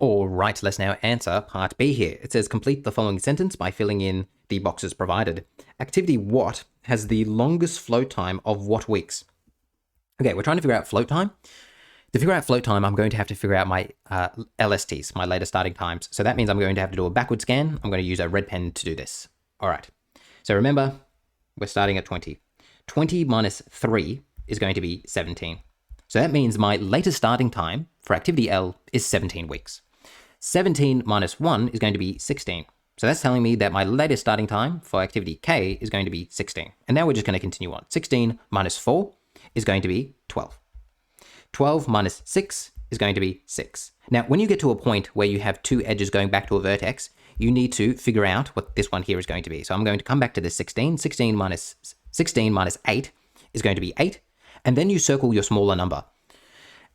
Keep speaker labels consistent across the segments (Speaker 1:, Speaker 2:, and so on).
Speaker 1: All right, let's now answer part B here. It says complete the following sentence by filling in the boxes provided. Activity what has the longest float time of what weeks? Okay, we're trying to figure out float time. To figure out float time, I'm going to have to figure out my LSTs, my later starting times. So that means I'm going to have to do a backward scan. I'm going to use a red pen to do this. All right. So remember, we're starting at 20. 20 minus 3 is going to be 17. So that means my latest starting time for activity L is 17 weeks. 17 minus 1 is going to be 16. So that's telling me that my latest starting time for activity K is going to be 16. And now we're just going to continue on. 16 minus 4 is going to be 12. 12 minus 6 is going to be 6. Now, when you get to a point where you have two edges going back to a vertex, you need to figure out what this one here is going to be. So I'm going to come back to this 16. 16 minus 8 is going to be 8. And then you circle your smaller number.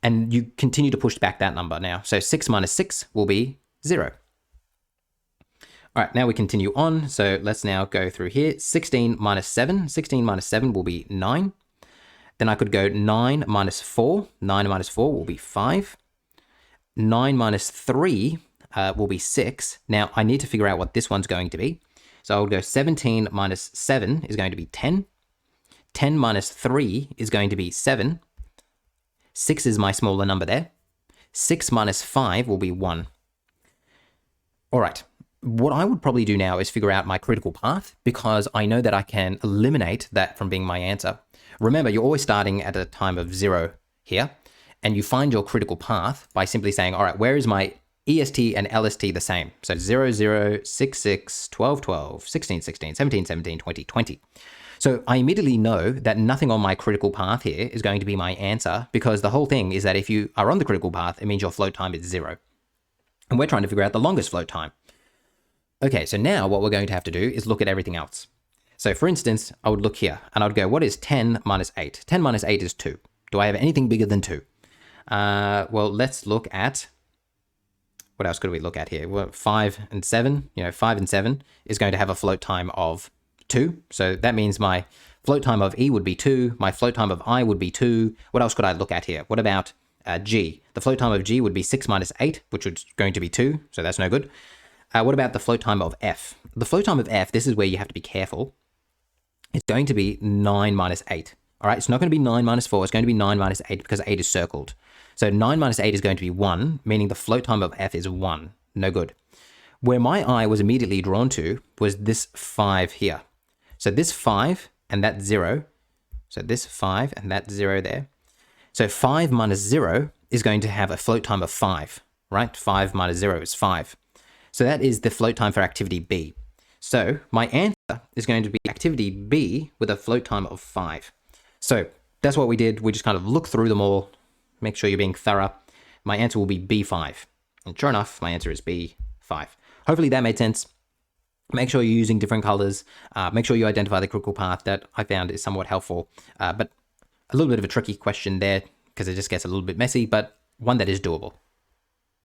Speaker 1: And you continue to push back that number now. So 6 minus 6 will be 0. All right, now we continue on. So let's now go through here. 16 minus 7. 16 minus 7 will be 9. Then I could go 9 minus 4. 9 minus 4 will be 5. 9 minus 3 will be 6. Now, I need to figure out what this one's going to be. So I'll go 17 minus 7 is going to be 10. 10 minus 3 is going to be 7. 6 is my smaller number there. 6 minus 5 will be 1. All right. What I would probably do now is figure out my critical path because I know that I can eliminate that from being my answer. Remember, you're always starting at a time of 0 here, and you find your critical path by simply saying, all right, where is my EST and LST the same? So 0, 0, 6, 6, 12, 12, 16, 16, 17, 17, 20, 20. So I immediately know that nothing on my critical path here is going to be my answer because the whole thing is that if you are on the critical path, it means your float time is 0. And we're trying to figure out the longest float time. Okay, so now what we're going to have to do is look at everything else. So for instance, I would look here and I would go, what is 10 minus 8? 10 minus 8 is 2. Do I have anything bigger than 2? Well, let's look at, what else could we look at here? Well, 5 and 7, 5 and 7 is going to have a float time of 2. So that means my float time of E would be 2. My float time of I would be 2. What else could I look at here? What about G? The float time of G would be 6 minus 8, which is going to be 2. So that's no good. What about the float time of F? The float time of F, this is where you have to be careful. It's going to be 9 minus 8. All right, it's not going to be 9 minus 4. It's going to be 9 minus 8 because 8 is circled. So 9 minus 8 is going to be 1, meaning the float time of F is 1. No good. Where my eye was immediately drawn to was this 5 here. So this 5 and that 0. So this 5 and that 0 there. So 5 minus 0 is going to have a float time of 5, right? 5 minus 0 is 5. So that is the float time for activity B. So my answer is going to be activity B with a float time of 5. So that's what we did. We just kind of looked through them all, make sure you're being thorough. My answer will be B5. And sure enough, my answer is B5. Hopefully that made sense. Make sure you're using different colors. Make sure you identify the critical path. That I found is somewhat helpful. But a little bit of a tricky question there because it just gets a little bit messy, but one that is doable.